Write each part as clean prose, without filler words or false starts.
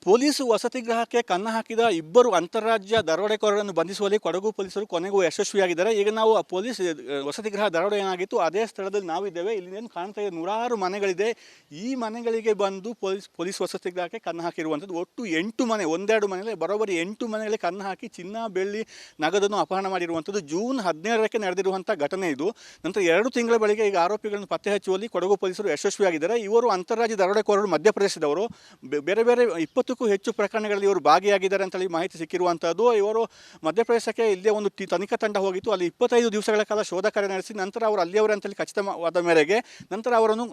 Police ವಸತಿಗೃಹಕ್ಕೆ ಕನ್ನ ಹಾಕಿದ ಇಬ್ಬರು ಅಂತಾರಾಜ್ಯ ದರೋಡೆಕೋರರನ್ನು ಬಂಧಿಸುವಲ್ಲಿ ಕೊಡಗು ಪೊಲೀಸರು ಕೊನೆಗೂ ಯಶಸ್ವಿಯಾಗಿದ್ದಾರೆ. ಈಗ ನಾವು ಪೊಲೀಸ್ ವಸತಿಗೃಹ ದರೋಡೆ ಏನಾಗಿತ್ತು ಅದೇ ಸ್ಥಳದಲ್ಲಿ ನಾವಿದ್ದೇವೆ. ಇಲ್ಲಿ ಏನು ಕಾಣ್ತಾ ಇದೆ, ನೂರಾರು ಮನೆಗಳಿದೆ. ಈ ಮನೆಗಳಿಗೆ ಬಂದು ಪೊಲೀಸ್ ವಸತಿಗೃಹಕ್ಕೆ ಕನ್ನ ಹಾಕಿರುವಂಥದ್ದು. ಒಟ್ಟು 8 ಮನೆ, ಒಂದೆರಡು ಮನೆಯಲ್ಲಿ ಬರೋಬ್ಬರಿ 8 ಮನೆಗಳಿಗೆ ಕನ್ನ ಹಾಕಿ ಚಿನ್ನ, ಬೆಳ್ಳಿ, ನಗದನ್ನು ಅಪಹರಣ ಮಾಡಿರುವಂಥದ್ದು. ಜೂನ್ 17ಕ್ಕೆ ನಡೆದಿರುವಂಥ ಘಟನೆ ಇದು. ನಂತರ 2 ತಿಂಗಳ ಬಳಿಕ ಈಗ ಆರೋಪಿಗಳನ್ನು ಪತ್ತೆ ಹಚ್ಚುವಲ್ಲಿ ಕೊಡಗು ಪೊಲೀಸರು ಯಶಸ್ವಿಯಾಗಿದ್ದಾರೆ. ಇವರು ಅಂತಾರಾಜ್ಯ ದರೋಡೆಕೋರರು ಮಧ್ಯಪ್ರದೇಶದವರು. ಬೇರೆ ಬೇರೆ 20ಕ್ಕೂ ಹೆಚ್ಚು ಪ್ರಕರಣಗಳಲ್ಲಿ ಇವರು ಭಾಗಿಯಾಗಿದ್ದಾರೆ ಅಂತೇಳಿ ಮಾಹಿತಿ ಸಿಕ್ಕಿರುವಂಥದ್ದು. ಇವರು ಮಧ್ಯಪ್ರದೇಶಕ್ಕೆ ಇಲ್ಲೇ ಒಂದು ತನಿಖಾ ತಂಡ ಹೋಗಿತ್ತು. ಅಲ್ಲಿ 25 ದಿವಸಗಳ ಕಾಲ ಶೋಧ ಕಾರ್ಯ ನಡೆಸಿ ನಂತರ ಅವರು ಅಲ್ಲಿಯವರೇ ಅಂತೇಳಿ ಖಚಿತವಾದ ಮೇರೆಗೆ ನಂತರ ಅವರನ್ನು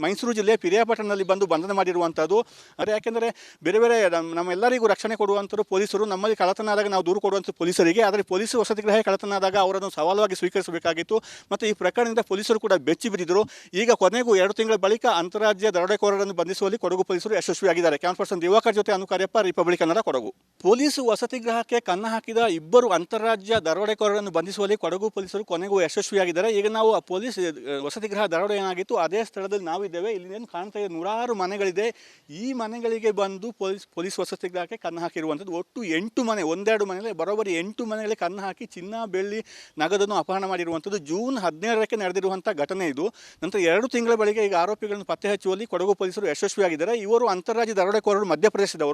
ಮೈಸೂರು ಜಿಲ್ಲೆಯ ಪಿರಿಯಾಪಟ್ಟಣದಲ್ಲಿ ಬಂದು ಬಂಧನ ಮಾಡಿರುವಂಥದ್ದು. ಅದೇ ಯಾಕೆಂದರೆ ಬೇರೆ ಬೇರೆ ನಮ್ಮೆಲ್ಲರಿಗೂ ರಕ್ಷಣೆ ಕೊಡುವಂಥದ್ದು ಪೊಲೀಸರು. ನಮ್ಮಲ್ಲಿ ಕಳ್ಳತನ ಆದಾಗ ನಾವು ದೂರು ಕೊಡುವಂಥ ಪೊಲೀಸರಿಗೆ, ಆದರೆ ಪೊಲೀಸ್ ವಸತಿಗೃಹ ಕಳ್ಳತನ ಆದಾಗ ಅವರನ್ನು ಸವಾಲುವಾಗಿ ಸ್ವೀಕರಿಸಬೇಕಾಗಿತ್ತು. ಮತ್ತು ಈ ಪ್ರಕರಣದಿಂದ ಪೊಲೀಸರು ಕೂಡ ಬೆಚ್ಚಿ ಬಿದ್ದಿದ್ದರು. ಈಗ ಕೊನೆಗೂ 2 ತಿಂಗಳ ಬಳಿಕ ಅಂತಾರಾಜ್ಯ ದರೋಡೆಕೋರರನ್ನು ಬಂಧಿಸುವಲ್ಲಿ ಕೊಡಗು ಪೊಲೀಸರು ಯಶಸ್ವಿಯಾಗಿದ್ದಾರೆ. ಕ್ಯಾಮರಾ ಪರ್ಸನ್ ದಿವಾಕರ್ ಜೊತೆ ಅನುಕಾರ್ಯಪ್ಪ, ರಿಪಬ್ಲಿಕ್ ಕನ್ನಡ, ಕೊಡಗು. ಪೊಲೀಸ್ ವಸತಿಗೃಹಕ್ಕೆ ಕನ್ನ ಹಾಕಿದ ಇಬ್ಬರು ಅಂತಾರಾಜ್ಯ ದರೋಡೆಕೋರರನ್ನು ಬಂಧಿಸುವಲ್ಲಿ ಕೊಡಗು ಪೊಲೀಸರು ಕೊನೆಗೂ ಯಶಸ್ವಿಯಾಗಿದ್ದಾರೆ. ಈಗ ನಾವು ಪೊಲೀಸ್ ವಸತಿಗೃಹ ದರೋಡೆ ಏನಾಗಿತ್ತು ಅದೇ ಸ್ಥಳದಲ್ಲಿ ನಾವಿದ್ದೇವೆ. ಇಲ್ಲಿ ಏನು ಕಾಣ್ತಾ ಇದೆ, ನೂರಾರು ಮನೆಗಳಿದೆ. ಈ ಮನೆಗಳಿಗೆ ಬಂದು ಪೊಲೀಸ್ ವಸತಿಗೃಹಕ್ಕೆ ಕನ್ನ ಹಾಕಿರುವಂಥದ್ದು. ಒಟ್ಟು 8 ಮನೆ, ಒಂದೆರಡು ಮನೆಯಲ್ಲಿ ಬರೋಬ್ಬರಿ 8 ಮನೆಗಳಿಗೆ ಕನ್ನ ಹಾಕಿ ಚಿನ್ನ, ಬೆಳ್ಳಿ, ನಗದನ್ನು ಅಪಹರಣ ಮಾಡಿರುವಂಥದ್ದು. ಜೂನ್ 17ಕ್ಕೆ ನಡೆದಿರುವಂಥ ಘಟನೆ ಇದು. ನಂತರ 2 ತಿಂಗಳ ಬಳಿಕ ಈಗ ಆರೋಪಿಗಳನ್ನು ಪತ್ತೆ ಹಚ್ಚುವಲ್ಲಿ ಕೊಡಗು ಪೊಲೀಸರು ಯಶಸ್ವಿಯಾಗಿದ್ದಾರೆ. ಇವರು ಅಂತಾರಾಜ್ಯ ದರೋಡೆಕೋರರು ಮಧ್ಯಪ್ರದೇಶದವರು.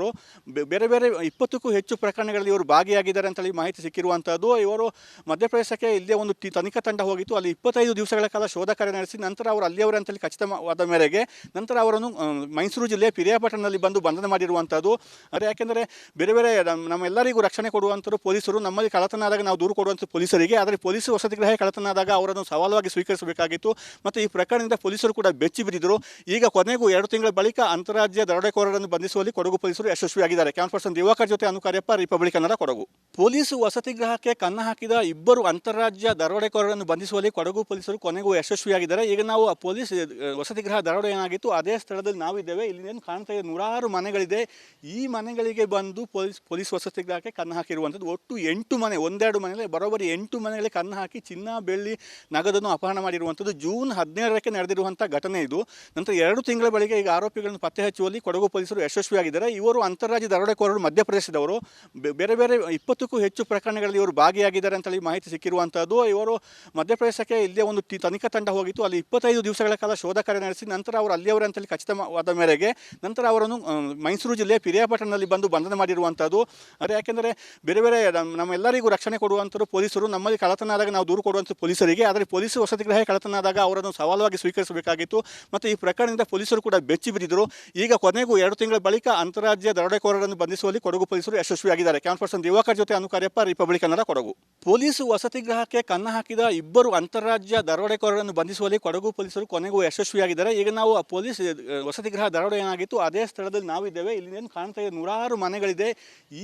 ಬೇರೆ ಬೇರೆ 20ಕ್ಕೂ ಹೆಚ್ಚು ಪ್ರಕರಣಗಳಲ್ಲಿ ಇವರು ಭಾಗಿಯಾಗಿದ್ದಾರೆ ಅಂತೇಳಿ ಮಾಹಿತಿ ಸಿಕ್ಕಿರುವಂಥದ್ದು. ಇವರು ಮಧ್ಯಪ್ರದೇಶಕ್ಕೆ ಇಲ್ಲೇ ಒಂದು ತನಿಖಾ ತಂಡ ಹೋಗಿತ್ತು. ಅಲ್ಲಿ 25 ದಿವಸಗಳ ಕಾಲ ಶೋಧ ಕಾರ್ಯ ನಡೆಸಿ ನಂತರ ಅವರು ಅಲ್ಲಿಯವರೇ ಅಂತೇಳಿ ಖಚಿತವಾದ ಮೇರೆಗೆ ನಂತರ ಅವರನ್ನು ಮೈಸೂರು ಜಿಲ್ಲೆಯ ಪಿರಿಯಾಪಟ್ಟಣದಲ್ಲಿ ಬಂದು ಬಂಧನ ಮಾಡಿರುವಂಥದ್ದು. ಅದೇ ಯಾಕೆಂದರೆ ಬೇರೆ ಬೇರೆ ನಮ್ಮೆಲ್ಲರಿಗೂ ರಕ್ಷಣೆ ಕೊಡುವಂಥದ್ದು ಪೊಲೀಸರು. ನಮ್ಮಲ್ಲಿ ಕಳ್ಳತನ ಆದಾಗ ನಾವು ದೂರು ಕೊಡುವಂಥ ಪೊಲೀಸರಿಗೆ, ಆದರೆ ಪೊಲೀಸ್ ವಸತಿಗೃಹ ಕಳ್ಳತನ ಆದಾಗ ಅವರನ್ನು ಸವಾಲುವಾಗಿ ಸ್ವೀಕರಿಸಬೇಕಾಗಿತ್ತು. ಮತ್ತು ಈ ಪ್ರಕರಣದಿಂದ ಪೊಲೀಸರು ಕೂಡ ಬೆಚ್ಚಿ ಬಿದ್ದಿದ್ದರು. ಈಗ ಕೊನೆಗೂ 2 ತಿಂಗಳ ಬಳಿಕ ಅಂತಾರಾಜ್ಯ ದರೋಡೆಕೋರರನ್ನು ಬಂಧಿಸುವಲ್ಲಿ ಕೊಡಗು ಪೊಲೀಸರು ಯಶಸ್ವಿಯಾಗಿದ್ದಾರೆ. ಕ್ಯಾಮರಾ ಪರ್ಸನ್ ದಿವಾಕರ್ ಜೊತೆ ಅನುಕಾರ್ಯಪ್ಪ, ರಿಪಬ್ಲಿಕ್ ಕನ್ನಡ, ಕೊಡಗು. ಪೊಲೀಸ್ ವಸತಿಗೃಹಕ್ಕೆ ಕನ್ನ ಹಾಕಿದ ಇಬ್ಬರು ಅಂತಾರಾಜ್ಯ ದರೋಡೆಕೋರರನ್ನು ಬಂಧಿಸುವಲ್ಲಿ ಕೊಡಗು ಪೊಲೀಸರು ಕೊನೆಗೂ ಯಶಸ್ವಿಯಾಗಿದ್ದಾರೆ. ಈಗ ನಾವು ಪೊಲೀಸ್ ವಸತಿಗೃಹ ದರೋಡೆ ಏನಾಗಿತ್ತು ಅದೇ ಸ್ಥಳದಲ್ಲಿ ನಾವಿದ್ದೇವೆ. ಇಲ್ಲಿ ಏನು ಕಾಣ್ತಾ ಇದೆ, ನೂರಾರು ಮನೆಗಳಿದೆ. ಈ ಮನೆಗಳಿಗೆ ಬಂದು ಪೊಲೀಸ್ ವಸತಿಗೃಹಕ್ಕೆ ಕನ್ನ ಹಾಕಿರುವಂಥದ್ದು. ಒಟ್ಟು 8 ಮನೆ, ಒಂದೆರಡು ಮನೆಯಲ್ಲಿ ಬರೋಬ್ಬರಿ 8 ಮನೆಗಳಿಗೆ ಕನ್ನ ಹಾಕಿ ಚಿನ್ನ, ಬೆಳ್ಳಿ, ನಗದನ್ನು ಅಪಹರಣ ಮಾಡಿರುವಂಥದ್ದು. ಜೂನ್ 17ಕ್ಕೆ ನಡೆದಿರುವಂಥ ಘಟನೆ ಇದು. ನಂತರ 2 ತಿಂಗಳ ಬಳಿಕ ಈಗ ಆರೋಪಿಗಳನ್ನು ಪತ್ತೆ ಹಚ್ಚುವಲ್ಲಿ ಕೊಡಗು ಪೊಲೀಸರು ಯಶಸ್ವಿಯಾಗಿದ್ದಾರೆ. ಇವರು ಅಂತಾರಾಜ್ಯ ದರೋಡೆಕೋರರು ಮಧ್ಯಪ್ರದೇಶದವರು. ಬೇರೆ ಬೇರೆ 20ಕ್ಕೂ ಹೆಚ್ಚು ಪ್ರಕರಣಗಳಲ್ಲಿ ಇವರು ಭಾಗಿಯಾಗಿದ್ದಾರೆ ಅಂತೇಳಿ ಮಾಹಿತಿ ಸಿಕ್ಕಿರುವಂಥದ್ದು. ಇವರು ಮಧ್ಯಪ್ರದೇಶಕ್ಕೆ ಇಲ್ಲೇ ಒಂದು ತನಿಖಾ ತಂಡ ಹೋಗಿತ್ತು. ಅಲ್ಲಿ 25 ದಿವಸಗಳ ಕಾಲ ಶೋಧ ಕಾರ್ಯ ನಡೆಸಿ ನಂತರ ಅವರು ಅಲ್ಲಿಯವರೇ ಅಂತೇಳಿ ಖಚಿತವಾದ ಮೇರೆಗೆ ನಂತರ ಅವರನ್ನು ಮೈಸೂರು ಜಿಲ್ಲೆಯ ಪಿರಿಯಾಪಟ್ಟಣದಲ್ಲಿ ಬಂದು ಬಂಧನ ಮಾಡಿರುವಂಥದ್ದು. ಅದೇ ಯಾಕೆಂದರೆ ಬೇರೆ ಬೇರೆ ನಮ್ಮೆಲ್ಲರಿಗೂ ರಕ್ಷಣೆ ಕೊಡುವಂಥದ್ದು ಪೊಲೀಸರು. ನಮ್ಮಲ್ಲಿ ಕಳ್ಳತನ ಆದಾಗ ನಾವು ದೂರು ಕೊಡುವಂಥ ಪೊಲೀಸರಿಗೆ, ಆದರೆ ಪೊಲೀಸ್ ವಸತಿಗೃಹ ಕಳ್ಳತನ ಆದಾಗ ಅವರನ್ನು ಸವಾಲುವಾಗಿ ಸ್ವೀಕರಿಸಬೇಕಾಗಿತ್ತು. ಮತ್ತು ಈ ಪ್ರಕರಣದಿಂದ ಪೊಲೀಸರು ಕೂಡ ಬೆಚ್ಚಿ ಬಿದ್ದಿದ್ದರು. ಈಗ ಕೊನೆಗೂ 2 ತಿಂಗಳ ಬಳಿಕ ಅಂತಾರಾಜ್ಯ ದರೋಡೆಕೋರರನ್ನು ಬಂಧಿಸುವಲ್ಲಿ ಕೊಡಗು ಪೊಲೀಸರು ಯಶಸ್ವಿಯಾಗಿದ್ದಾರೆ. ಕ್ಯಾಮರಾ ಪರ್ಸನ್ ದಿವಾಕರ್ ಜೊತೆ ಅನುಕಾರ್ಯಪ್ಪ, ರಿಪಬ್ಲಿಕ್ ಕನ್ನಡ, ಕೊಡಗು. ಪೊಲೀಸ್ ವಸತಿಗೃಹಕ್ಕೆ ಕನ್ನ ಹಾಕಿದ ಇಬ್ಬರು ಅಂತಾರಾಜ್ಯ ದರೋಡೆಕೋರರನ್ನು ಬಂಧಿಸುವಲ್ಲಿ ಕೊಡಗು ಪೊಲೀಸರು ಕೊನೆಗೂ ಯಶಸ್ವಿಯಾಗಿದ್ದಾರೆ. ಈಗ ನಾವು ಪೊಲೀಸ್ ವಸತಿಗೃಹ ದರೋಡೆ ಏನಾಗಿತ್ತು ಅದೇ ಸ್ಥಳದಲ್ಲಿ ನಾವಿದ್ದೇವೆ. ಇಲ್ಲಿ ಏನು ಕಾಣ್ತಾ ಇದೆ, ನೂರಾರು ಮನೆಗಳಿದೆ.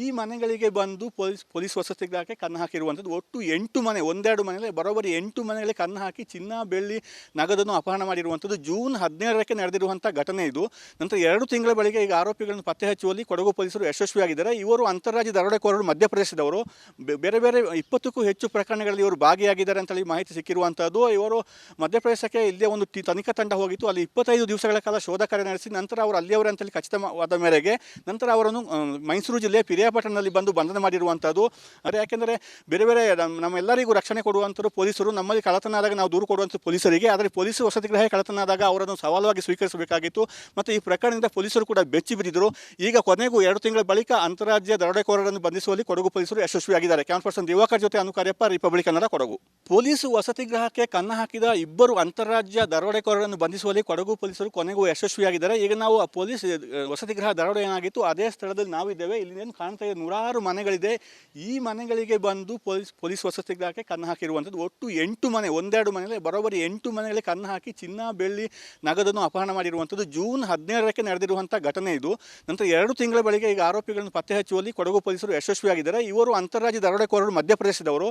ಈ ಮನೆಗಳಿಗೆ ಬಂದು ಪೊಲೀಸ್ ವಸತಿಗೃಹಕ್ಕೆ ಕನ್ನ ಹಾಕಿರುವಂಥದ್ದು. ಒಟ್ಟು 8 ಮನೆ, ಒಂದೆರಡು ಮನೆಯಲ್ಲಿ ಬರೋಬ್ಬರಿ 8 ಮನೆಗಳಿಗೆ ಕನ್ನ ಹಾಕಿ ಚಿನ್ನ, ಬೆಳ್ಳಿ, ನಗದನ್ನು ಅಪಹರಣ ಮಾಡಿರುವಂಥದ್ದು. ಜೂನ್ 17ಕ್ಕೆ ನಡೆದಿರುವಂಥ ಘಟನೆ ಇದು. ನಂತರ 2 ತಿಂಗಳ ಬಳಿಕ ಈಗ ಆರೋಪಿಗಳನ್ನು ಪತ್ತೆ ಹಚ್ಚುವಲ್ಲಿ ಕೊಡಗು ಪೊಲೀಸರು ಯಶಸ್ವಿಯಾಗಿದ್ದಾರೆ. ಇವರು ಅಂತಾರಾಜ್ಯ ದರೋಡೆಕೋರರು ಮಧ್ಯಪ್ರದೇಶದವರು. ಬೇರೆ ಬೇರೆ 20ಕ್ಕೂ ಹೆಚ್ಚು ಪ್ರಕರಣಗಳಲ್ಲಿ ಇವರು ಭಾಗಿಯಾಗಿದ್ದಾರೆ ಅಂತೇಳಿ ಮಾಹಿತಿ ಸಿಕ್ಕಿರುವಂಥದ್ದು. ಇವರು ಮಧ್ಯಪ್ರದೇಶಕ್ಕೆ ಇಲ್ಲೇ ಒಂದು ತನಿಖಾ ತಂಡ ಹೋಗಿತ್ತು. ಅಲ್ಲಿ 25 ದಿವಸಗಳ ಕಾಲ ಶೋಧ ಕಾರ್ಯ ನಡೆಸಿ ನಂತರ ಅವರು ಅಲ್ಲಿಯವರೇ ಅಂತೇಳಿ ಖಚಿತವಾದ ಮೇರೆಗೆ ನಂತರ ಅವರನ್ನು ಮೈಸೂರು ಜಿಲ್ಲೆಯ ಪಿರಿಯಾಪಟ್ಟಣದಲ್ಲಿ ಬಂದು ಬಂಧನ ಮಾಡಿರುವಂಥದ್ದು. ಅದೇ ಯಾಕೆಂದರೆ ಬೇರೆ ಬೇರೆ ನಮ್ಮೆಲ್ಲರಿಗೂ ರಕ್ಷಣೆ ಕೊಡುವಂಥದ್ದು ಪೊಲೀಸರು. ನಮ್ಮಲ್ಲಿ ಕಳ್ಳತನ ಆದಾಗ ನಾವು ದೂರು ಕೊಡುವಂಥ ಪೊಲೀಸರಿಗೆ, ಆದರೆ ಪೊಲೀಸ್ ವಸತಿಗೃಹ ಕಳ್ಳತನ ಆದಾಗ ಅವರನ್ನು ಸವಾಲುವಾಗಿ ಸ್ವೀಕರಿಸಬೇಕಾಗಿತ್ತು. ಮತ್ತು ಈ ಪ್ರಕರಣದಿಂದ ಪೊಲೀಸರು ಕೂಡ ಬೆಚ್ಚಿ ಬಿದ್ದಿದ್ದರು. ಈಗ ಕೊನೆಗೂ 2 ತಿಂಗಳ ಬಳಿಕ ಅಂತಾರಾಜ್ಯ ದರೋಡೆಕೋರರನ್ನು ಬಂಧಿಸುವಲ್ಲಿ ಕೊಡಗು ಪೊಲೀಸರು ಯಶಸ್ವಿಯಾಗಿದ್ದಾರೆ. ಕ್ಯಾಮರಾ ಪರ್ಸನ್ ದಿವಾಕರ್ ಜೊತೆ ಅನುಕಾರ್ಯಪ್ಪ, ರಿಪಬ್ಲಿಕ್ ಕನ್ನಡ, ಕೊಡಗು. ಪೊಲೀಸ್ ವಸತಿಗೃಹಕ್ಕೆ ಕನ್ನ ಹಾಕಿದ ಇಬ್ಬರು ಅಂತಾರಾಜ್ಯ ದರೋಡೆಕೋರರನ್ನು ಬಂಧಿಸುವಲ್ಲಿ ಕೊಡಗು ಪೊಲೀಸರು ಕೊನೆಗೂ ಯಶಸ್ವಿಯಾಗಿದ್ದಾರೆ. ಈಗ ನಾವು ಪೊಲೀಸ್ ವಸತಿಗೃಹ ದರೋಡೆ ಏನಾಗಿತ್ತು ಅದೇ ಸ್ಥಳದಲ್ಲಿ ನಾವಿದ್ದೇವೆ. ಇಲ್ಲಿ ಏನು ಕಾಣ್ತಾ ಇದೆ, ನೂರಾರು ಮನೆಗಳಿದೆ. ಈ ಮನೆಗಳಿಗೆ ಬಂದು ಪೊಲೀಸ್ ವಸತಿಗೃಹಕ್ಕೆ ಕನ್ನ ಹಾಕಿರುವಂಥದ್ದು. ಒಟ್ಟು 8 ಮನೆ, ಒಂದೆರಡು ಮನೆಯಲ್ಲಿ ಬರೋಬ್ಬರಿ 8 ಮನೆಗಳಿಗೆ ಕನ್ನ ಹಾಕಿ ಚಿನ್ನ, ಬೆಳ್ಳಿ, ನಗದನ್ನು ಅಪಹರಣ ಮಾಡಿರುವಂಥದ್ದು. ಜೂನ್ 17ಕ್ಕೆ ನಡೆದಿರುವಂಥ ಘಟನೆ ಇದು. ನಂತರ 2 ತಿಂಗಳ ಬಳಿಕ ಈಗ ಆರೋಪಿಗಳನ್ನು ಪತ್ತೆ ಹಚ್ಚುವಲ್ಲಿ ಕೊಡಗು ಪೊಲೀಸರು ಯಶಸ್ವಿಯಾಗಿದ್ದಾರೆ. ಇವರು ಅಂತಾರಾಜ್ಯ ದರೋಡೆಕೋರರು ಮಧ್ಯಪ್ರದೇಶದವರು.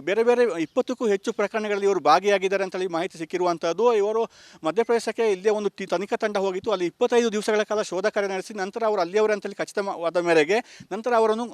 ಬೇರೆ ಬೇರೆ 20ಕ್ಕೂ ಹೆಚ್ಚು ಪ್ರಕರಣಗಳಲ್ಲಿ ಇವರು ಭಾಗಿಯಾಗಿದ್ದಾರೆ ಅಂತೇಳಿ ಮಾಹಿತಿ ಸಿಕ್ಕಿರುವಂಥದ್ದು. ಇವರು ಮಧ್ಯಪ್ರದೇಶಕ್ಕೆ ಇಲ್ಲೇ ಒಂದು ತನಿಖಾ ತಂಡ ಹೋಗಿತ್ತು. ಅಲ್ಲಿ 25 ದಿವಸಗಳ ಕಾಲ ಶೋಧ ಕಾರ್ಯ ನಡೆಸಿ ನಂತರ ಅವರು ಅಲ್ಲಿಯವರೇ ಅಂತೇಳಿ ಖಚಿತವಾದ ಮೇರೆಗೆ ನಂತರ ಅವರನ್ನು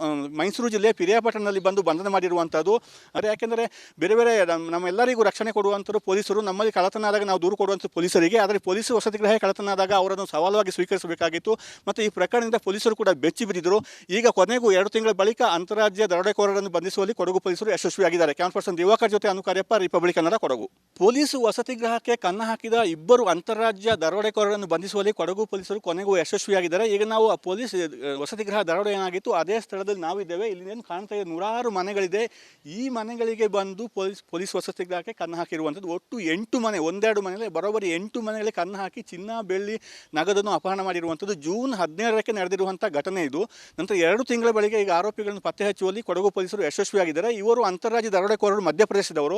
ಮೈಸೂರು ಜಿಲ್ಲೆಯ ಪಿರಿಯಾಪಟ್ಟಣದಲ್ಲಿ ಬಂದು ಬಂಧನ ಮಾಡಿರುವಂಥದ್ದು. ಅದೇ ಯಾಕೆಂದರೆ ಬೇರೆ ಬೇರೆ ನಮ್ಮೆಲ್ಲರಿಗೂ ರಕ್ಷಣೆ ಕೊಡುವಂಥದ್ದು ಪೊಲೀಸರು. ನಮ್ಮಲ್ಲಿ ಕಳ್ಳತನ ಆದಾಗ ನಾವು ದೂರು ಕೊಡುವಂಥ ಪೊಲೀಸರಿಗೆ, ಆದರೆ ಪೊಲೀಸ್ ವಸತಿಗೃಹ ಕಳ್ಳತನ ಆದಾಗ ಅವರನ್ನು ಸವಾಲುವಾಗಿ ಸ್ವೀಕರಿಸಬೇಕಾಗಿತ್ತು. ಮತ್ತು ಈ ಪ್ರಕರಣದಿಂದ ಪ್ರಕರಣದಿಂದ ಪೊಲೀಸರು ಕೂಡ ಬೆಚ್ಚಿ ಬಿದ್ದಿದ್ದರು. ಈಗ ಕೊನೆಗೂ 2 ತಿಂಗಳ ಬಳಿಕ ಅಂತಾರಾಜ್ಯ ದರೋಡೆಕೋರರನ್ನು ಬಂಧಿಸುವಲ್ಲಿ ಕೊಡಗು ಪೊಲೀಸರು ಯಶಸ್ವಿಯಾಗಿದ್ದಾರೆ. ಕ್ಯಾಮರಾ ಪರ್ಸನ್ ದಿವಾಕರ್ ಜೊತೆ ಅನುಕಾರ್ಯಪ್ಪ, ರಿಪಬ್ಲಿಕ್ ಕನ್ನಡ, ಕೊಡಗು. ಪೊಲೀಸ್ ವಸತಿಗೃಹಕ್ಕೆ ಕನ್ನ ಹಾಕಿದ ಇಬ್ಬರು ಅಂತಾರಾಜ್ಯ ದರೋಡೆಕೋರರನ್ನು ಬಂಧಿಸುವಲ್ಲಿ ಕೊಡಗು ಪೊಲೀಸರು ಕೊನೆಗೂ ಯಶಸ್ವಿಯಾಗಿದ್ದಾರೆ. ಈಗ ನಾವು ಪೊಲೀಸ್ ವಸತಿಗೃಹ ದರೋಡೆ ಏನಾಗಿತ್ತು ಅದೇ ಸ್ಥಳದಲ್ಲಿ ನಾವಿದ್ದೇವೆ. ಇಲ್ಲಿ ಏನು ಕಾಣ್ತಾ ಇದೆ, ನೂರಾರು ಮನೆಗಳಿದೆ. ಈ ಮನೆಗಳಿಗೆ ಬಂದು ಪೊಲೀಸ್ ವಸತಿಗೃಹಕ್ಕೆ ಕನ್ನ ಹಾಕಿರುವಂಥದ್ದು. ಒಟ್ಟು 8 ಮನೆ, ಒಂದೆರಡು ಮನೆಯಲ್ಲಿ ಬರೋಬ್ಬರಿ 8 ಮನೆಗಳಿಗೆ ಕನ್ನ ಹಾಕಿ ಚಿನ್ನ, ಬೆಳ್ಳಿ, ನಗದನ್ನು ಅಪಹರಣ ಮಾಡಿರುವಂಥದ್ದು. ಜೂನ್ 17ಕ್ಕೆ ನಡೆದಿರುವಂಥ ಘಟನೆ ಇದು. ನಂತರ 2 ತಿಂಗಳ ಬಳಿಕ ಈಗ ಆರೋಪಿಗಳನ್ನು ಪತ್ತೆ ಹಚ್ಚುವಲ್ಲಿ ಕೊಡಗು ಪೊಲೀಸರು ಯಶಸ್ವಿಯಾಗಿದ್ದಾರೆ. ಇವರು ಅಂತಾರಾಜ್ಯ ದರೋಡೆಕೋರರು, ಮಧ್ಯಪ್ರದೇಶದವರು.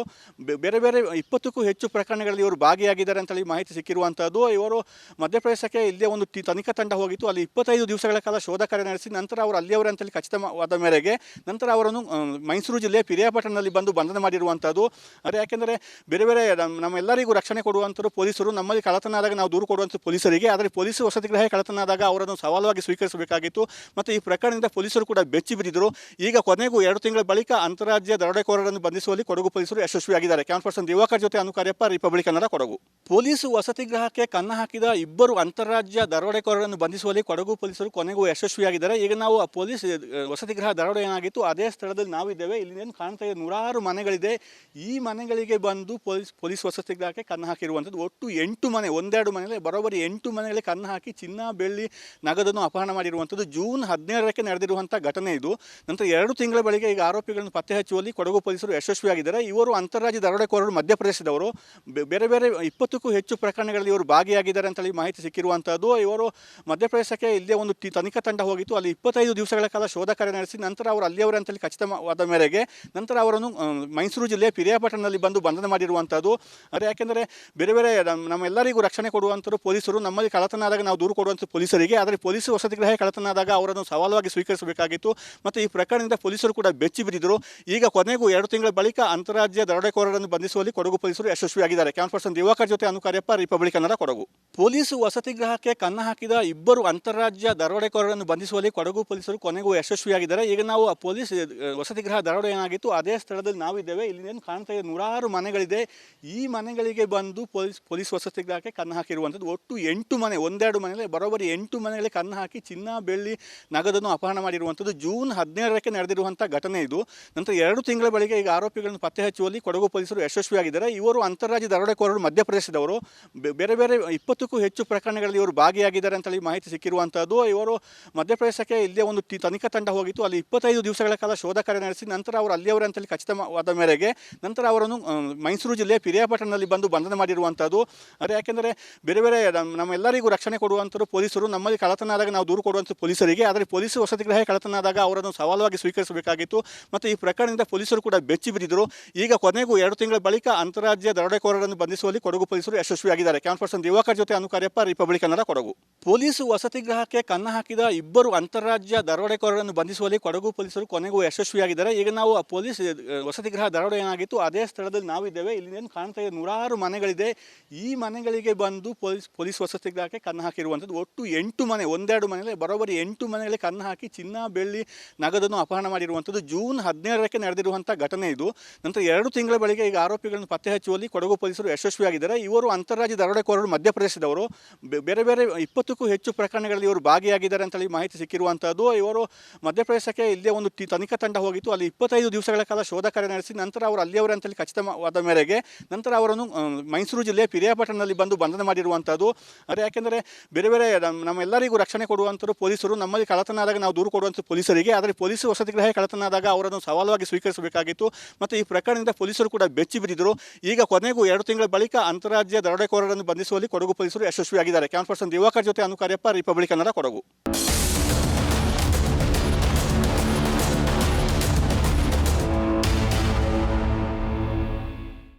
ಬೇರೆ ಬೇರೆ 20ಕ್ಕೂ ಹೆಚ್ಚು ಪ್ರಕರಣಗಳಲ್ಲಿ ಇವರು ಭಾಗಿಯಾಗಿದ್ದಾರೆ ಅಂತೇಳಿ ಮಾಹಿತಿ ಸಿಕ್ಕಿರುವಂಥದ್ದು. ಇವರು ಮಧ್ಯಪ್ರದೇಶಕ್ಕೆ ಇಲ್ಲೇ ಒಂದು ತನಿಖಾ ತಂಡ ಹೋಗಿತ್ತು. ಅಲ್ಲಿ 25 ದಿವಸಗಳ ಕಾಲ ಶೋಧ ಕಾರ್ಯ ನಡೆಸಿ ನಂತರ ಅವರು ಅಲ್ಲಿಯವರೇ ಅಂತೇಳಿ ಖಚಿತವಾದ ಮೇರೆಗೆ ನಂತರ ಅವರನ್ನು ಮೈಸೂರು ಜಿಲ್ಲೆಯ ಪಿರಿಯಾಪಟ್ಟಣದಲ್ಲಿ ಬಂದು ಬಂಧನ ಮಾಡಿರುವಂಥದ್ದು. ಅದೇ ಯಾಕೆಂದರೆ ಬೇರೆ ಬೇರೆ ನಮ್ಮೆಲ್ಲರಿಗೂ ರಕ್ಷಣೆ ಕೊಡುವಂಥದ್ದು ಪೊಲೀಸರು. ನಮ್ಮಲ್ಲಿ ಕಳ್ಳತನ ಆದಾಗ ನಾವು ದೂರು ಕೊಡುವಂಥ ಪೊಲೀಸರಿಗೆ, ಆದರೆ ಪೊಲೀಸ್ ವಸತಿಗೃಹ ಕಳ್ಳತನ ಆದಾಗ ಅವರನ್ನು ಸವಾಲುವಾಗಿ ಸ್ವೀಕರಿಸಬೇಕಾಗಿತ್ತು. ಮತ್ತು ಈ ಪ್ರಕರಣದಿಂದ ಪೊಲೀಸರು ಕೂಡ ಬೆಚ್ಚಿ ಬಿದ್ದಿದ್ದರು. ಈಗ ಕೊನೆಗೂ 2 ತಿಂಗಳ ಬಳಿಕ ಅಂತಾರಾಜ್ಯ ದರೋಡೆಕೋರರನ್ನು ಬಂಧಿಸುವಲ್ಲಿ ಕೊಡಗು ಪೊಲೀಸರು ಯಶಸ್ವಿಯಾಗಿದ್ದಾರೆ. ಕ್ಯಾಮರಾ ಪರ್ಸನ್ ದಿವಾಕರ್ ಜೊತೆ ಅನುಕಾರ್ಯಪ್ಪ, ರಿಪಬ್ಲಿಕ್ ಕನ್ನಡ, ಕೊಡಗು. ಪೊಲೀಸ್ ವಸತಿಗೃಹಕ್ಕೆ ಕನ್ನ ಹಾಕಿದ ಇಬ್ಬರು ಅಂತಾರಾಜ್ಯ ದರೋಡೆಕೋರರನ್ನು ಬಂಧಿಸುವಲ್ಲಿ ಕೊಡಗು ಪೊಲೀಸರು ಕೊನೆಗೂ ಯಶಸ್ವಿಯಾಗಿದ್ದಾರೆ. ಈಗ ನಾವು ಪೊಲೀಸ್ ವಸತಿಗೃಹ ದರೋಡೆ ಏನಾಗಿತ್ತು ಅದೇ ಸ್ಥಳದಲ್ಲಿ ನಾವಿದ್ದೇವೆ. ಇಲ್ಲಿ ಏನು ಕಾಣ್ತಾ ಇದೆ, ನೂರಾರು ಮನೆಗಳಿದೆ. ಈ ಮನೆಗಳಿಗೆ ಬಂದು ಪೊಲೀಸ್ ವಸತಿಗೃಹಕ್ಕೆ ಕನ್ನ ಹಾಕಿರುವಂಥದ್ದು. ಒಟ್ಟು 8 ಮನೆ, ಒಂದೆರಡು ಮನೆಯಲ್ಲಿ ಬರೋಬ್ಬರಿ 8 ಮನೆಗಳಿಗೆ ಕನ್ನ ಹಾಕಿ ಚಿನ್ನ, ಬೆಳ್ಳಿ, ನಗದನ್ನು ಅಪಹರಣ ಮಾಡಿರುವಂಥದ್ದು. ಜೂನ್ 17ಕ್ಕೆ ನಡೆದಿರುವಂಥ ಘಟನೆ ಇದು. ನಂತರ 2 ತಿಂಗಳ ಬಳಿಕ ಈಗ ಆರೋಪಿಗಳನ್ನು ಪತ್ತೆ ಹಚ್ಚುವಲ್ಲಿ ಕೊಡಗು ಪೊಲೀಸರು ಯಶಸ್ವಿಯಾಗಿದ್ದಾರೆ. ಇವರು ಅಂತಾರಾಜ್ಯ ದರೋಡೆಕೋರರು, ಮಧ್ಯಪ್ರದೇಶದವರು. ಬೇರೆ ಬೇರೆ 20ಕ್ಕೂ ಹೆಚ್ಚು ಪ್ರಕರಣಗಳಲ್ಲಿ ಇವರು ಭಾಗಿಯಾಗಿದ್ದಾರೆ ಅಂತೇಳಿ ಮಾಹಿತಿ ಸಿಕ್ಕಿರುವಂಥದ್ದು. ಇವರು ಮಧ್ಯಪ್ರದೇಶಕ್ಕೆ ಇಲ್ಲೇ ಒಂದು ತನಿಖಾ ತಂಡ ಹೋಗಿತ್ತು. ಅಲ್ಲಿ 25 ದಿವಸಗಳ ಕಾಲ ಶೋಧ ಕಾರ್ಯ ನಡೆಸಿ ನಂತರ ಅವರು ಅಲ್ಲಿಯವರೇ ಅಂತೇಳಿ ಖಚಿತವಾದ ಮೇರೆಗೆ ನಂತರ ಅವರನ್ನು ಮೈಸೂರು ಜಿಲ್ಲೆಯ ಪಿರಿಯಾಪಟ್ಟಣದಲ್ಲಿ ಬಂದು ಬಂಧನ ಮಾಡಿರುವಂಥದ್ದು. ಅದೇ ಯಾಕೆಂದರೆ ಬೇರೆ ಬೇರೆ ನಮ್ಮೆಲ್ಲರಿಗೂ ರಕ್ಷಣೆ ಕೊಡುವಂಥದ್ದು ಪೊಲೀಸರು. ನಮ್ಮಲ್ಲಿ ಕಳ್ಳತನ ಆದಾಗ ನಾವು ದೂರು ಕೊಡುವಂಥ ಪೊಲೀಸರಿಗೆ, ಆದರೆ ಪೊಲೀಸ್ ವಸತಿಗೃಹ ಕಳ್ಳತನ ಆದಾಗ ಅವರನ್ನು ಸವಾಲುವಾಗಿ ಸ್ವೀಕರಿಸಬೇಕಾಗಿತ್ತು. ಮತ್ತು ಈ ಪ್ರಕರಣದಿಂದ ಪೊಲೀಸರು ಕೂಡ ಬೆಚ್ಚಿ ಬಿದ್ದಿದ್ದರು. ಈಗ ಕೊನೆಗೂ 2 ತಿಂಗಳ ಬಳಿಕ ಅಂತಾರಾಜ್ಯ ದರೋಡೆಕೋರರನ್ನು ಬಂಧಿಸುವಲ್ಲಿ ಕೊಡಗು ಪೊಲೀಸರು ಯಶಸ್ವಿಯಾಗಿದ್ದಾರೆ. ಕ್ಯಾಮರಾ ಪರ್ಸನ್ ದಿವಾಕರ್ ಜೊತೆ ಅನುಕಾರ್ಯಪ್ಪ, ರಿಪಬ್ಲಿಕ್ ಕನ್ನಡ, ಕೊಡಗು. ಪೊಲೀಸ್ ವಸತಿಗೃಹಕ್ಕೆ ಕನ್ನ ಹಾಕಿದ ಇಬ್ಬರು ಅಂತಾರಾಜ್ಯ ದರೋಡೆಕೋರರನ್ನು ಬಂಧಿಸುವಲ್ಲಿ ಕೊಡಗು ಪೊಲೀಸರು ಕೊನೆಗೂ ಯಶಸ್ವಿಯಾಗಿದ್ದಾರೆ. ಈಗ ನಾವು ಪೊಲೀಸ್ ವಸತಿಗೃಹ ದರೋಡೆ ಏನಾಗಿತ್ತು ಅದೇ ಸ್ಥಳದಲ್ಲಿ ನಾವಿದ್ದೇವೆ. ಇಲ್ಲಿ ಏನು ಕಾಣ್ತಾ ಇದೆ, ನೂರಾರು ಮನೆಗಳಿದೆ. ಈ ಮನೆಗಳಿಗೆ ಬಂದು ಪೊಲೀಸ್ ವಸತಿಗೃಹಕ್ಕೆ ಕನ್ನ ಹಾಕಿರುವಂಥದ್ದು. ಒಟ್ಟು 8 ಮನೆ, ಒಂದೆರಡು ಮನೆಯಲ್ಲಿ ಬರೋಬ್ಬರಿ 8 ಮನೆಗಳಿಗೆ ಕನ್ನ ಹಾಕಿ ಚಿನ್ನ, ಬೆಳ್ಳಿ, ನಗದನ್ನು ಅಪಹರಣ ಮಾಡಿರುವಂಥದ್ದು. ಜೂನ್ 17ಕ್ಕೆ ನಡೆದಿರುವಂಥ ಘಟನೆ ಇದು. ನಂತರ 2 ತಿಂಗಳ ಬಳಿಕ ಈಗ ಆರೋಪಿಗಳನ್ನು ಪತ್ತೆ ಹಚ್ಚುವಲ್ಲಿ ಕೊಡಗು ಪೊಲೀಸರು ಯಶಸ್ವಿಯಾಗಿದ್ದಾರೆ. ಇವರು ಅಂತಾರಾಜ್ಯ ದರೋಡೆಕೋರರು, ಮಧ್ಯಪ್ರದೇಶದವರು. ಬೇರೆ ಬೇರೆ 20ಕ್ಕೂ ಹೆಚ್ಚು ಪ್ರಕರಣಗಳಲ್ಲಿ ಇವರು ಭಾಗಿಯಾಗಿದ್ದಾರೆ ಅಂತೇಳಿ ಮಾಹಿತಿ ಸಿಕ್ಕಿರುವಂಥದ್ದು. ಇವರು ಮಧ್ಯಪ್ರದೇಶಕ್ಕೆ ಇಲ್ಲೇ ಒಂದು ತನಿಖಾ ತಂಡ ಹೋಗಿತ್ತು. ಅಲ್ಲಿ 25 ದಿವಸಗಳ ಕಾಲ ಶೋಧ ಕಾರ್ಯ ನಡೆಸಿ ನಂತರ ಅವರು ಅಲ್ಲಿಯವರೇ ಅಂತೇಳಿ ಖಚಿತವಾದ ಮೇರೆಗೆ ನಂತರ ಅವರನ್ನು ಮೈಸೂರು ಜಿಲ್ಲೆಯ ಪಿರಿಯಾಪಟ್ಟಣದಲ್ಲಿ ಬಂದು ಬಂಧನ ಮಾಡಿರುವಂಥದ್ದು. ಅದೇ ಯಾಕೆಂದರೆ ಬೇರೆ ಬೇರೆ ನಮ್ಮೆಲ್ಲರಿಗೂ ರಕ್ಷಣೆ ಕೊಡುವಂಥದ್ದು ಪೊಲೀಸರು. ನಮ್ಮಲ್ಲಿ ಕಳ್ಳತನ ಆದಾಗ ನಾವು ದೂರು ಕೊಡುವಂಥ ಪೊಲೀಸರಿಗೆ, ಆದರೆ ಪೊಲೀಸ್ ವಸತಿಗೃಹ ಕಳ್ಳತನ ಆದಾಗ ಅವರನ್ನು ಸವಾಲುವಾಗಿ ಸ್ವೀಕರಿಸಬೇಕಾಗಿತ್ತು. ಮತ್ತು ಈ ಪ್ರಕರಣದಿಂದ ಪೊಲೀಸರು ಕೂಡ ಬೆಚ್ಚಿ ಬಿದ್ದಿದ್ದರು. ಈಗ ಕೊನೆಗೂ 2 ತಿಂಗಳ ಬಳಿಕ ಅಂತಾರಾಜ್ಯ ದರೋಡೆಕೋರರನ್ನು ಬಂಧಿಸುವಲ್ಲಿ ಕೊಡಗು ಪೊಲೀಸರು ಯಶಸ್ವಿಯಾಗಿದ್ದಾರೆ. ಕ್ಯಾಮರಾ ಪರ್ಸನ್ ದಿವಾಕರ್ ಜೊತೆ ಅನುಕಾರ್ಯಪ್ಪ, ರಿಪಬ್ಲಿಕ್ ಕನ್ನಡ, ಕೊಡಗು. ಪೊಲೀಸ್ ವಸತಿಗೃಹಕ್ಕೆ ಕನ್ನ ಹಾಕಿದ ಇಬ್ಬರು ಅಂತಾರಾಜ್ಯ ದರೋಡೆಕೋರರನ್ನು ಬಂಧಿಸುವಲ್ಲಿ ಕೊಡಗು ಪೊಲೀಸರು ಕೊನೆಗೂ ಯಶಸ್ವಿಯಾಗಿದ್ದಾರೆ. ಈಗ ನಾವು ಪೊಲೀಸ್ ವಸತಿಗೃಹ ದರೋಡೆ ಏನಾಗಿತ್ತು ಅದೇ ಸ್ಥಳದಲ್ಲಿ ನಾವಿದ್ದೇವೆ. ಇಲ್ಲಿ ಏನು ಕಾಣ್ತಾ ಇದೆ, ನೂರಾರು ಮನೆಗಳಿದೆ. ಈ ಮನೆಗಳಿಗೆ ಬಂದು ಪೊಲೀಸ್ ವಸತಿಗೃಹಕ್ಕೆ ಕನ್ನ ಹಾಕಿರುವಂಥದ್ದು. ಒಟ್ಟು 8 ಮನೆ, ಒಂದೆರಡು ಮನೆಯಲ್ಲಿ ಬರೋಬ್ಬರಿ 8 ಮನೆಗಳಿಗೆ ಕನ್ನ ಹಾಕಿ ಚಿನ್ನ, ಬೆಳ್ಳಿ, ನಗದನ್ನು ಅಪಹರಣ ಮಾಡಿರುವಂಥದ್ದು. ಜೂನ್ 17ಕ್ಕೆ ನಡೆದಿರುವಂಥ ಘಟನೆ ಇದು. ನಂತರ 2 ತಿಂಗಳ ಬಳಿಕ ಈಗ ಆರೋಪಿಗಳನ್ನು ಪತ್ತೆ ಹಚ್ಚುವಲ್ಲಿ ಕೊಡಗು ಪೊಲೀಸರು ಯಶಸ್ವಿಯಾಗಿದ್ದಾರೆ. ಇವರು ಅಂತಾರಾಜ್ಯ ದರೋಡೆಕೋರರು, ಮಧ್ಯಪ್ರದೇಶದವರು. ಬೇರೆ ಬೇರೆ 20ಕ್ಕೂ ಹೆಚ್ಚು ಪ್ರಕರಣಗಳಲ್ಲಿ ಇವರು ಭಾಗಿಯಾಗಿದ್ದಾರೆ ಅಂತೇಳಿ ಮಾಹಿತಿ ಸಿಕ್ಕಿರುವಂಥದ್ದು. ಇವರು ಮಧ್ಯಪ್ರದೇಶಕ್ಕೆ ಇಲ್ಲೇ ಒಂದು ತನಿಖಾ ತಂಡ ಹೋಗಿತ್ತು. ಅಲ್ಲಿ 25 ದಿವಸಗಳ ಕಾಲ ಶೋಧ ಕಾರ್ಯ ನಡೆಸಿ ನಂತರ ಅವರು ಅಲ್ಲಿಯವರೇ ಅಂತೇಳಿ ಖಚಿತವಾದ ಮೇರೆಗೆ ನಂತರ ಅವರನ್ನು ಮೈಸೂರು ಜಿಲ್ಲೆಯ ಪಿರಿಯಾಪಟ್ಟಣದಲ್ಲಿ ಬಂದು ಬಂಧನ ಮಾಡಿರುವಂಥದ್ದು. ಅದೇ ಯಾಕೆಂದರೆ ಬೇರೆ ಬೇರೆ ನಮ್ಮೆಲ್ಲರಿಗೂ ರಕ್ಷಣೆ ಕೊಡುವಂಥದ್ದು ಪೊಲೀಸರು. ನಮ್ಮಲ್ಲಿ ಕಳ್ಳತನ ಆದಾಗ ನಾವು ದೂರು ಕೊಡುವಂಥ ಪೊಲೀಸರಿಗೆ, ಆದರೆ ಪೊಲೀಸ್ ವಸತಿಗೃಹ ಕಳ್ಳತನ ಆದಾಗ ಅವರನ್ನು ಸವಾಲುವಾಗಿ ಸ್ವೀಕರಿಸಬೇಕಾಗಿತ್ತು. ಮತ್ತು ಈ ಪ್ರಕರಣದಿಂದ ಪೊಲೀಸರು ಕೂಡ ಬೆಚ್ಚಿ ಬಿದ್ದಿದ್ದರು. ಈಗ ಕೊನೆಗೂ 2 ತಿಂಗಳ ಬಳಿಕ ಅಂತಾರಾಜ್ಯ ದರೋಡೆಕೋರರನ್ನು ಬಂಧಿಸುವಲ್ಲಿ ಕೊಡಗು ಪೊಲೀಸರು ಯಶಸ್ವಿಯಾಗಿದ್ದಾರೆ. ಕ್ಯಾಮರಾ ಪರ್ಸನ್ ದಿವಾಕರ್ ಜೊತೆ ಅನುಕಾರ್ಯಪ್ಪ, ರಿಪಬ್ಲಿಕ್ ಕನ್ನಡ, ಕೊಡಗು.